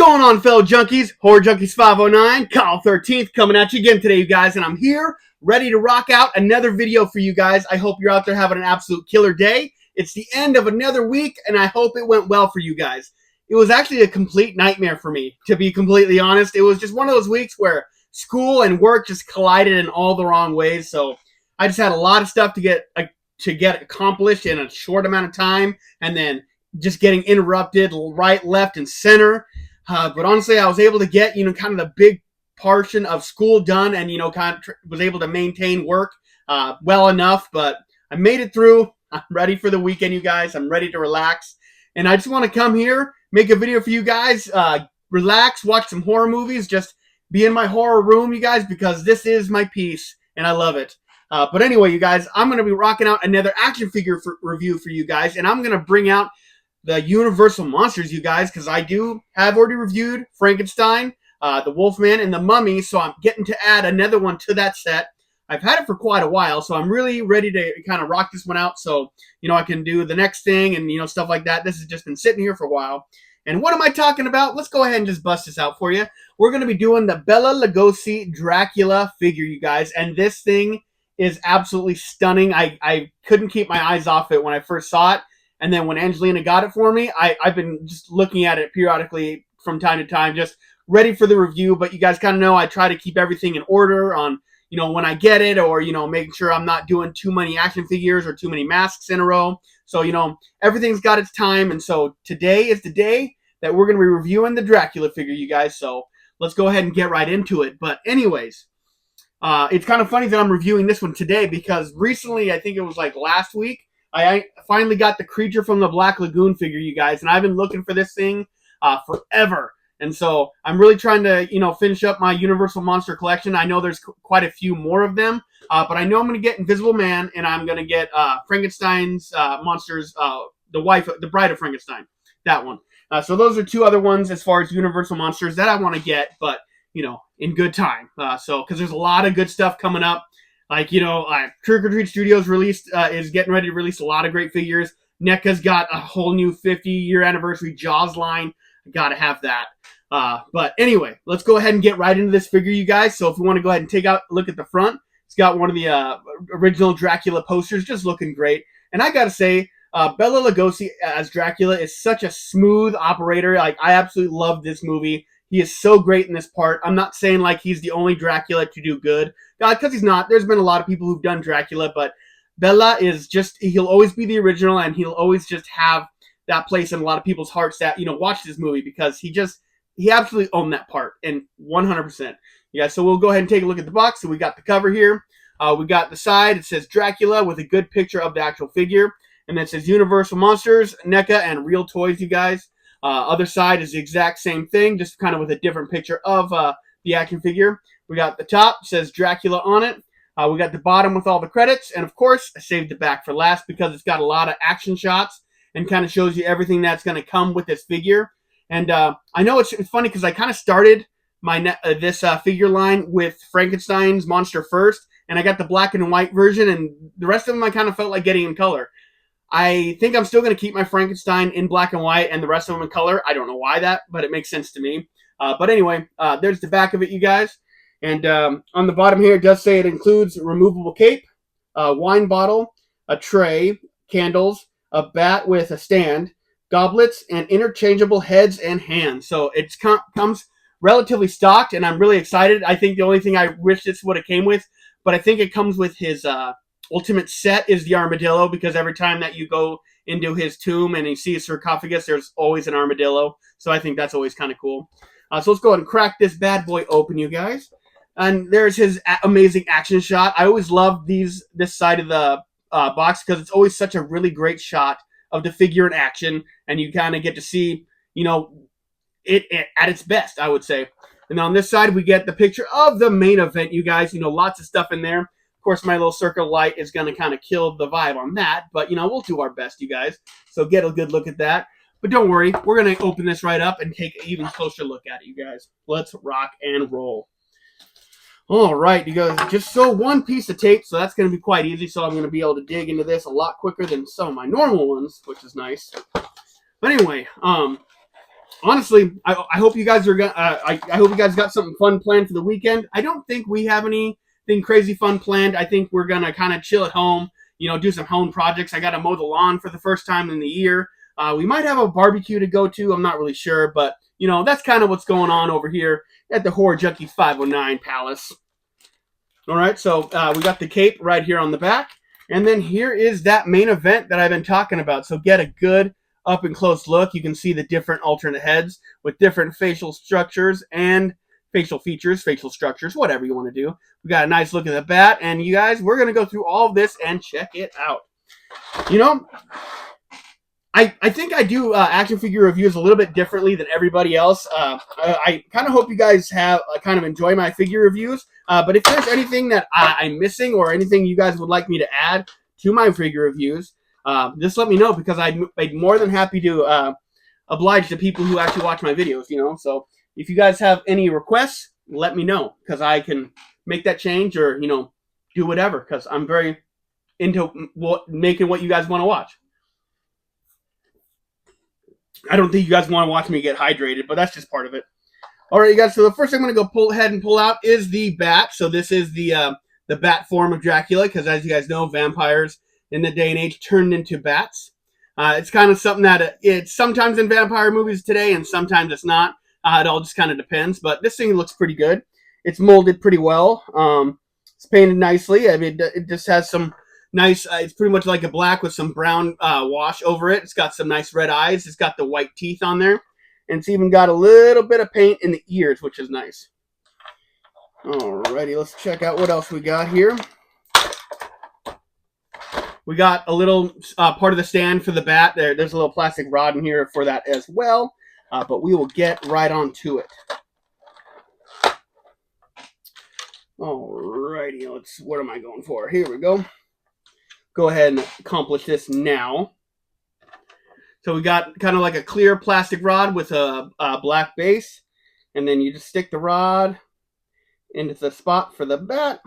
going on, fellow junkies? Horror Junkies 509, Kyle 13th coming at you again today, you guys, and I'm here ready to rock out another video for you guys. I hope you're out there having an absolute killer day. It's the end of another week, and I hope it went well for you guys. It was actually a complete nightmare for me, to be completely honest. It was just one of those weeks where school and work just collided in all the wrong ways, so I just had a lot of stuff to get accomplished in a short amount of time, and then just getting interrupted right, left, and center. But honestly, I was able to get, kind of the big portion of school done and, was able to maintain work well enough. But I made it through. I'm ready for the weekend, you guys. I'm ready to relax. And I just want to come here, make a video for you guys, relax, watch some horror movies, just be in my horror room, you guys, because this is my peace, and I love it. But anyway, you guys, I'm going to be rocking out another action figure review for you guys, and I'm going to bring out the Universal Monsters, you guys, because I have already reviewed Frankenstein, the Wolfman, and the Mummy, so I'm getting to add another one to that set. I've had it for quite a while, so I'm really ready to kind of rock this one out, so, I can do the next thing and, stuff like that. This has just been sitting here for a while. And what am I talking about? Let's go ahead and just bust this out for you. We're going to be doing the Bela Lugosi Dracula figure, you guys, and this thing is absolutely stunning. I couldn't keep my eyes off it when I first saw it. And then when Angelina got it for me, I've been just looking at it periodically from time to time, just ready for the review. But you guys kind of know I try to keep everything in order on, when I get it, or, making sure I'm not doing too many action figures or too many masks in a row. So, everything's got its time. And so today is the day that we're going to be reviewing the Dracula figure, you guys. So let's go ahead and get right into it. But anyways, it's kind of funny that I'm reviewing this one today because recently, I think it was like last week, I finally got the Creature from the Black Lagoon figure, you guys, and I've been looking for this thing forever. And so I'm really trying to, finish up my Universal Monster collection. I know there's quite a few more of them, but I know I'm going to get Invisible Man, and I'm going to get Frankenstein's monsters, the Bride of Frankenstein, that one. So those are two other ones as far as Universal Monsters that I want to get, but, in good time. Because there's a lot of good stuff coming up. Like, Trick or Treat Studios is getting ready to release a lot of great figures. NECA's got a whole new 50-year anniversary Jaws line. I gotta have that. But anyway, let's go ahead and get right into this figure, you guys. So if you want to go ahead and take a look at the front, it's got one of the original Dracula posters, just looking great. And I gotta say, Bela Lugosi as Dracula is such a smooth operator. Like, I absolutely love this movie. He is so great in this part. I'm not saying like he's the only Dracula to do good, because he's not. There's been a lot of people who've done Dracula, but Bela is he'll always be the original, and he'll always just have that place in a lot of people's hearts that, watch this movie, because he absolutely owned that part, and 100%. Yeah, so we'll go ahead and take a look at the box. So we got the cover here. We got the side. It says Dracula with a good picture of the actual figure. And then it says Universal Monsters, NECA, and Real Toys, you guys. Other side is the exact same thing, just kind of with a different picture of the action figure. We got the top, says Dracula on it. We got the bottom with all the credits. And of course, I saved the back for last because it's got a lot of action shots and kind of shows you everything that's going to come with this figure. And I know it's funny because I kind of started this figure line with Frankenstein's monster first, and I got the black and white version, and the rest of them I kind of felt like getting in color. I think I'm still going to keep my Frankenstein in black and white and the rest of them in color. I don't know why but it makes sense to me. But anyway, there's the back of it, you guys. And on the bottom here, it does say it includes a removable cape, a wine bottle, a tray, candles, a bat with a stand, goblets, and interchangeable heads and hands. So it comes relatively stocked, and I'm really excited. I think the only thing I wish this would have came with, but I think it comes with his ultimate set, is the armadillo, because every time that you go into his tomb and you see a sarcophagus, there's always an armadillo. So I think that's always kind of cool. So let's go ahead and crack this bad boy open, you guys. And there's his amazing action shot. I always love this side of the box because it's always such a really great shot of the figure in action, and you kind of get to see, it at its best, I would say. And on this side, we get the picture of the main event, you guys. Lots of stuff in there. Of course, my little circle light is going to kind of kill the vibe on that, but, we'll do our best, you guys. So get a good look at that. But don't worry, we're going to open this right up and take an even closer look at it, you guys. Let's rock and roll. All right, you guys, just so one piece of tape, so that's going to be quite easy. So I'm going to be able to dig into this a lot quicker than some of my normal ones, which is nice. But anyway, honestly, I hope you guys are gonna. I hope you guys got something fun planned for the weekend. I don't think we have anything crazy fun planned. I think we're gonna kind of chill at home. You know, do some home projects. I got to mow the lawn for the first time in the year. We might have a barbecue to go to. I'm not really sure, but you know, that's kind of what's going on over here at the Horror Junkies 509 Palace. All right, so we got the cape right here on the back, and then here is that main event that I've been talking about. So get a good up and close look. You can see the different alternate heads with different facial structures and facial features, facial structures, whatever you want to do. We got a nice look at the bat, and you guys, we're going to go through all of this and check it out. You know, I think I do action figure reviews a little bit differently than everybody else. I kind of hope you guys have kind of enjoy my figure reviews. But if there's anything that I'm missing or anything you guys would like me to add to my figure reviews, just let me know, because I'd be more than happy to oblige the people who actually watch my videos, you know. So if you guys have any requests, let me know, because I can make that change or, you know, do whatever, because I'm very into making what you guys want to watch. I don't think you guys want to watch me get hydrated, but that's just part of it. All right, you guys, so the first thing I'm going to go pull ahead and pull out is the bat. So this is the bat form of Dracula, because as you guys know, vampires in the day and age turned into bats. It's kind of something that it's sometimes in vampire movies today, and sometimes it's not. It all just kind of depends, but this thing looks pretty good. It's molded pretty well. It's painted nicely. I mean, it just has some nice, it's pretty much like a black with some brown wash over it. It's got some nice red eyes. It's got the white teeth on there. And it's even got a little bit of paint in the ears, which is nice. Alrighty, let's check out what else we got here. We got a little part of the stand for the bat. There's a little plastic rod in here for that as well. But we will get right on to it. Alrighty, what am I going for? Here we go. Go ahead and accomplish this now. So we got kind of like a clear plastic rod with a black base. And then you just stick the rod into the spot for the bat.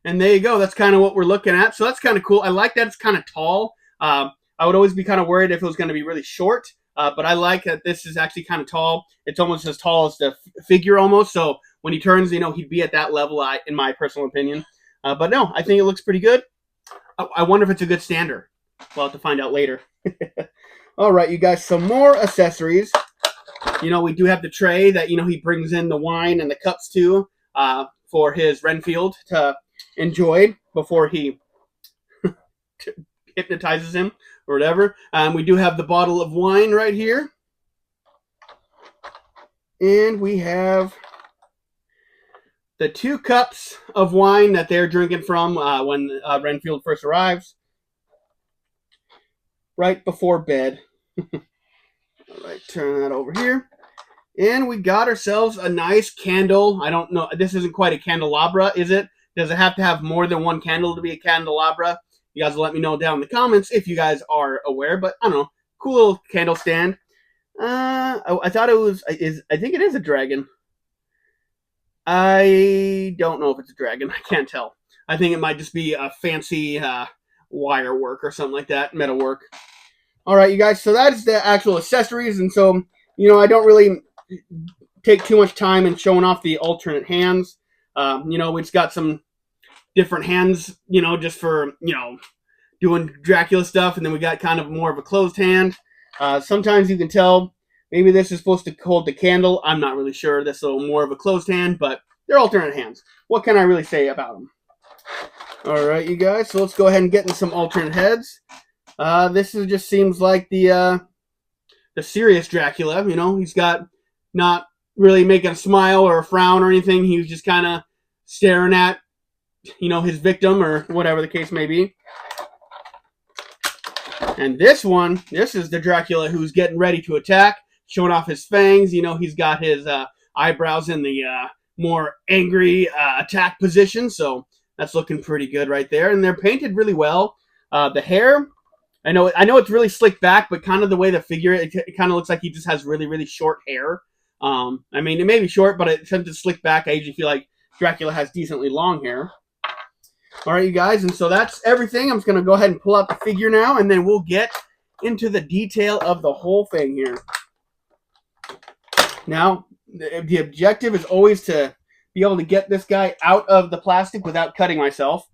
And there you go. That's kind of what we're looking at. So that's kind of cool. I like that it's kind of tall. I would always be kind of worried if it was going to be really short. But I like that this is actually kind of tall. It's almost as tall as the figure almost. So when he turns, you know, he'd be at that level, in my personal opinion. But no, I think it looks pretty good. I wonder if it's a good stander. We'll have to find out later. All right, you guys, some more accessories. You know, we do have the tray that, you know, he brings in the wine and the cups to for his Renfield to enjoy before he hypnotizes him or whatever. We do have the bottle of wine right here. And we have the 2 cups of wine that they're drinking from when Renfield first arrives. Right before bed. All right, turn that over here. And we got ourselves a nice candle. I don't know. This isn't quite a candelabra, is it? Does it have to have more than one candle to be a candelabra? You guys will let me know down in the comments if you guys are aware. But I don't know. Cool little candle stand. I thought it was. I think it is a dragon. I don't know if it's a dragon. I can't tell. I think it might just be a fancy wire work or something like that, metal work. All right, you guys, so that is the actual accessories, and so, you know, I don't really take too much time in showing off the alternate hands. You know, we've got some different hands, you know, just for, you know, doing Dracula stuff, and then we got kind of more of a closed hand. Sometimes you can tell maybe this is supposed to hold the candle. I'm not really sure. This is a little more of a closed hand, but they're alternate hands. What can I really say about them? All right, you guys, so let's go ahead and get into some alternate heads. This just seems like the serious Dracula. You know, he's got not really making a smile or a frown or anything. He was just kind of staring at, you know, his victim or whatever the case may be. And this is the Dracula who's getting ready to attack, showing off his fangs. You know, he's got his eyebrows in the more angry attack position. So that's looking pretty good right there. And they're painted really well. The hair, I know it's really slicked back, but kind of the way the figure, it kind of looks like he just has really, really short hair. I mean, it may be short, but since it's slicked back, I usually feel like Dracula has decently long hair. All right, you guys, and so that's everything. I'm just going to go ahead and pull out the figure now, and then we'll get into the detail of the whole thing here. Now, the objective is always to be able to get this guy out of the plastic without cutting myself,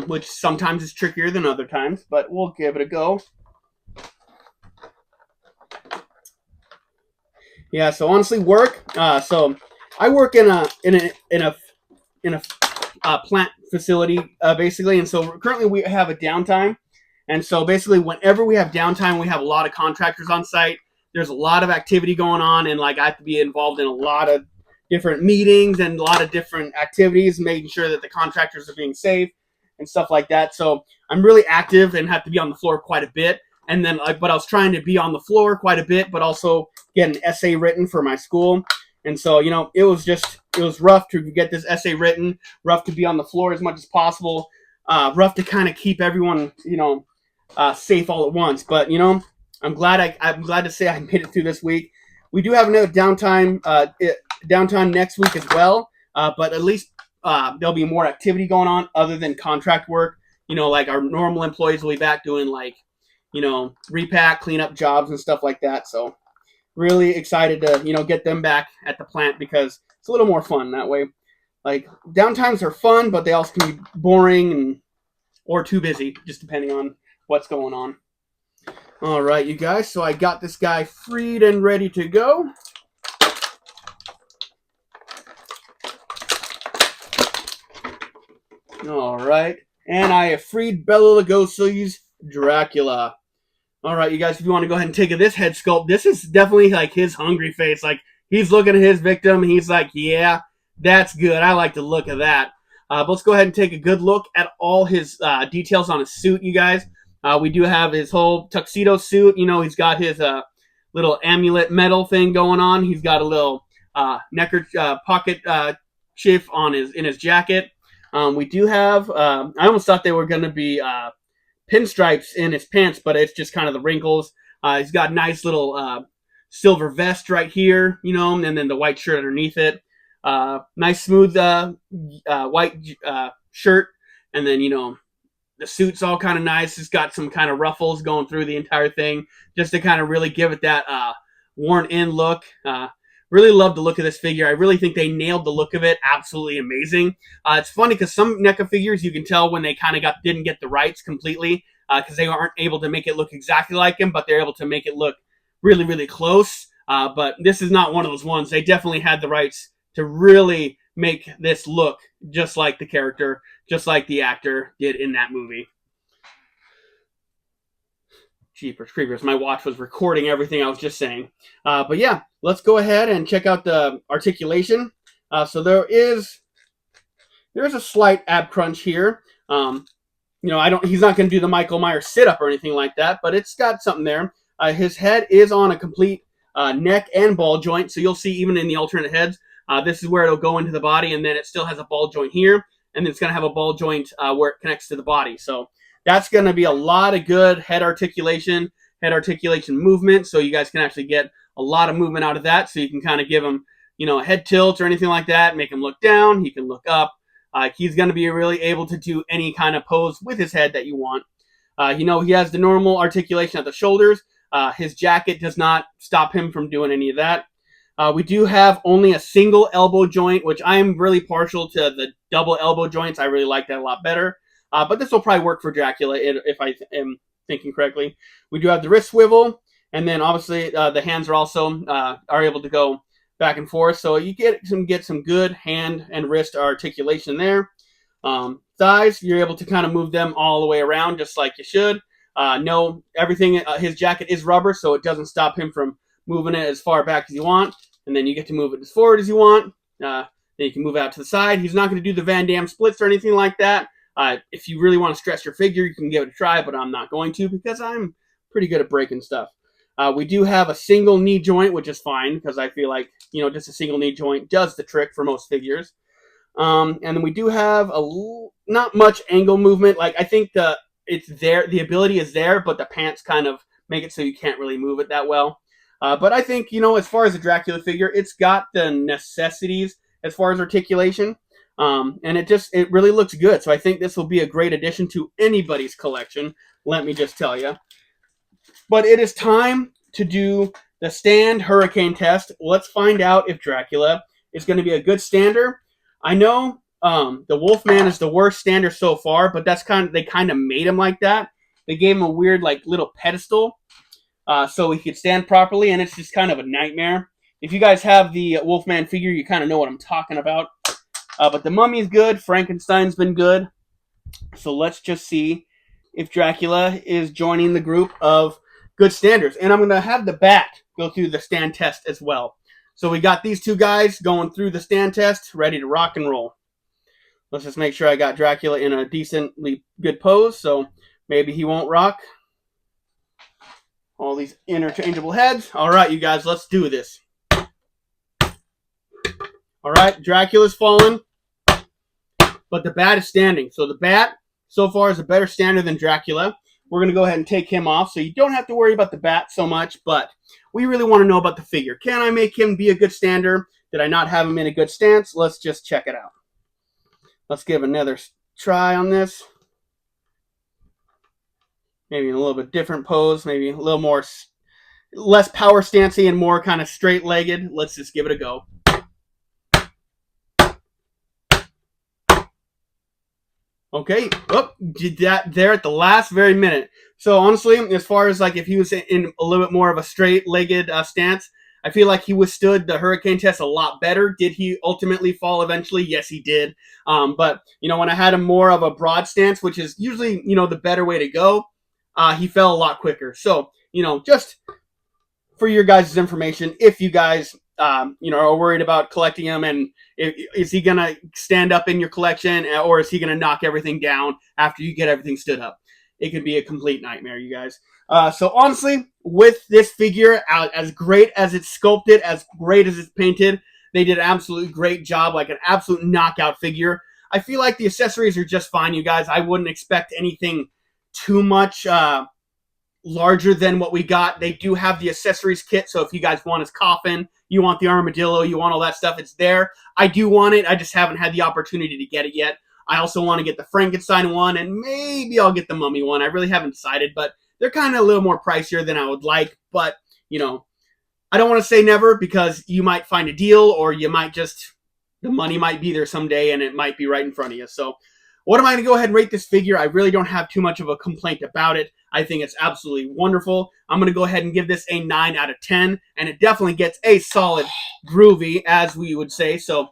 which sometimes is trickier than other times, but we'll give it a go. Yeah, so honestly, work. So I work in a plant facility basically, and so currently we have a downtime, and so basically whenever we have downtime, we have a lot of contractors on site. There's a lot of activity going on, and like I have to be involved in a lot of different meetings and a lot of different activities, making sure that the contractors are being safe and stuff like that. So I'm really active and have to be on the floor quite a bit. And then, but I was trying to be on the floor quite a bit, but also get an essay written for my school. And so, it was rough to get this essay written, rough to be on the floor as much as possible, rough to kind of keep everyone, safe all at once. But, I'm glad to say I made it through this week. We do have another downtime next week as well, but at least there'll be more activity going on other than contract work. Like our normal employees will be back doing repack, cleanup jobs and stuff like that. So really excited to, get them back at the plant because it's a little more fun that way. Like downtimes are fun, but they also can be boring or too busy, just depending on what's going on. All right, you guys. So I got this guy freed and ready to go. All right. And I have freed Bela Lugosi's Dracula. All right, you guys, if you want to go ahead and take this head sculpt, this is definitely like his hungry face. Like he's looking at his victim. He's like, yeah, that's good. I like the look of that. But let's go ahead and take a good look at all his details on his suit, you guys. We do have his whole tuxedo suit. He's got his little amulet metal thing going on. He's got a little NECA pocket chiff in his jacket. We do have, I almost thought they were going to be pinstripes in his pants, but it's just kind of the wrinkles. He's got a nice little silver vest right here, and then the white shirt underneath it. Nice smooth white shirt, and then, the suit's all kind of nice. It's got some kind of ruffles going through the entire thing just to kind of really give it that worn-in look. Really love the look of this figure. I really think they nailed the look of it. Absolutely amazing. It's funny because some NECA figures you can tell when they kind of didn't get the rights completely because they aren't able to make it look exactly like him, but they're able to make it look really, really close. But this is not one of those ones. They definitely had the rights to really make this look just like the character, just like the actor did in that movie. Jeepers creepers. My watch was recording everything I was just saying. But yeah, let's go ahead and check out the articulation. So there's a slight ab crunch here. He's not going to do the Michael Myers sit-up or anything like that, but it's got something there. His head is on a complete neck and ball joint, so you'll see even in the alternate heads, this is where it'll go into the body, and then it still has a ball joint here, and then it's going to have a ball joint where it connects to the body. So that's going to be a lot of good head articulation movement, so you guys can actually get a lot of movement out of that, so you can kind of give him, a head tilt or anything like that, make him look down, he can look up. He's going to be really able to do any kind of pose with his head that you want. He has the normal articulation at the shoulders. His jacket does not stop him from doing any of that. We do have only a single elbow joint, which I am really partial to the double elbow joints. I really like that a lot better. But this will probably work for Dracula if I am thinking correctly. We do have the wrist swivel, and then obviously the hands are also are able to go back and forth. So you get some good hand and wrist articulation there. Thighs, you're able to kind of move them all the way around just like you should. Everything, his jacket is rubber, so it doesn't stop him from moving it as far back as you want. And then you get to move it as forward as you want. Then you can move out to the side. He's not going to do the Van Damme splits or anything like that. If you really want to stress your figure, you can give it a try, but I'm not going to because I'm pretty good at breaking stuff. We do have a single knee joint, which is fine because I feel like, just a single knee joint does the trick for most figures. And then we do have not much angle movement. Like I think it's there, the ability is there, but the pants kind of make it so you can't really move it that well. But I think, as far as a Dracula figure, it's got the necessities as far as articulation. And it really looks good. So I think this will be a great addition to anybody's collection. Let me just tell you. But it is time to do the stand hurricane test. Let's find out if Dracula is going to be a good stander. I know the Wolfman is the worst stander so far, but that's they kind of made him like that. They gave him a weird like little pedestal so he could stand properly, and it's just kind of a nightmare. If you guys have the Wolfman figure, you kind of know what I'm talking about. But the Mummy's good. Frankenstein's been good. So let's just see if Dracula is joining the group of good standers. And I'm going to have the Bat go through the stand test as well. So we got these two guys going through the stand test, ready to rock and roll. Let's just make sure I got Dracula in a decently good pose, so maybe he won't rock. All these interchangeable heads. All right, you guys, let's do this. All right, Dracula's fallen, but the Bat is standing. So the Bat, so far, is a better stander than Dracula. We're going to go ahead and take him off, so you don't have to worry about the Bat so much, but we really want to know about the figure. Can I make him be a good stander? Did I not have him in a good stance? Let's just check it out. Let's give another try on this. Maybe in a little bit different pose, maybe a little more, less power stancey and more kind of straight-legged. Let's just give it a go. Okay, oh, did that there at the last very minute. So honestly, as far as like if he was in a little bit more of a straight-legged stance, I feel like he withstood the hurricane test a lot better. Did he ultimately fall eventually? Yes, he did. But, you know, when I had him more of a broad stance, which is usually, you know, the better way to go, he fell a lot quicker. So, you know, just for your guys' information, if you guys, you know, are worried about collecting him and is he going to stand up in your collection or is he going to knock everything down after you get everything stood up? It could be a complete nightmare, you guys. So honestly, with this figure, as great as it's sculpted, as great as it's painted, they did an absolutely great job, like an absolute knockout figure. I feel like the accessories are just fine, you guys. I wouldn't expect anything too much larger than what we got. They do have the accessories kit, so if you guys want his coffin, you want the armadillo, you want all that stuff, it's there. I do want it. I just haven't had the opportunity to get it yet. I also want to get the Frankenstein one, and maybe I'll get the Mummy one. I really haven't decided, but they're kind of a little more pricier than I would like. But, you know, I don't want to say never because you might find a deal or you might just, the money might be there someday and it might be right in front of you. So what am I going to go ahead and rate this figure? I really don't have too much of a complaint about it. I think it's absolutely wonderful. I'm going to go ahead and give this a 9 out of 10, and it definitely gets a solid groovy, as we would say. So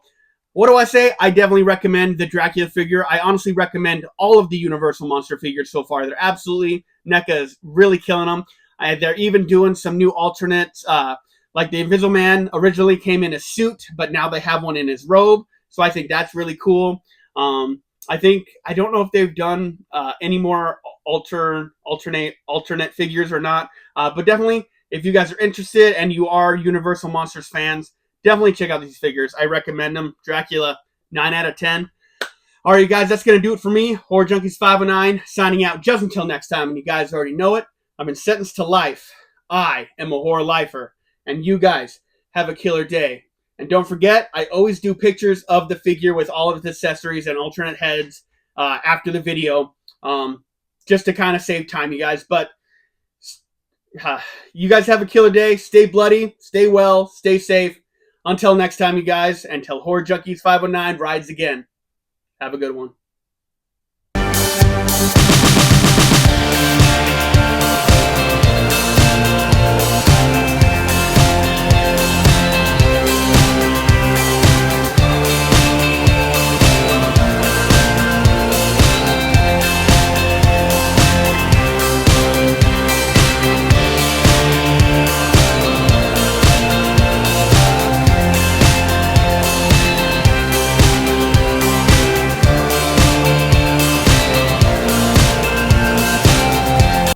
what do I say? I definitely recommend the Dracula figure. I honestly recommend all of the Universal Monster figures so far. They're absolutely, NECA is really killing them. They're even doing some new alternates, like the Invisible Man originally came in a suit, but now they have one in his robe. So I think that's really cool. I don't know if they've done any more alternate figures or not, but definitely if you guys are interested and you are Universal Monsters fans, definitely check out these figures. I recommend them. Dracula, 9 out of 10. All right, you guys, that's going to do it for me. Horror Junkies 509 signing out just until next time. And you guys already know it. I've been sentenced to life. I am a horror lifer. And you guys have a killer day. And don't forget, I always do pictures of the figure with all of its accessories and alternate heads after the video, just to kind of save time, you guys. But you guys have a killer day. Stay bloody, stay well, stay safe. Until next time, you guys, until Horror Junkies 509 rides again. Have a good one.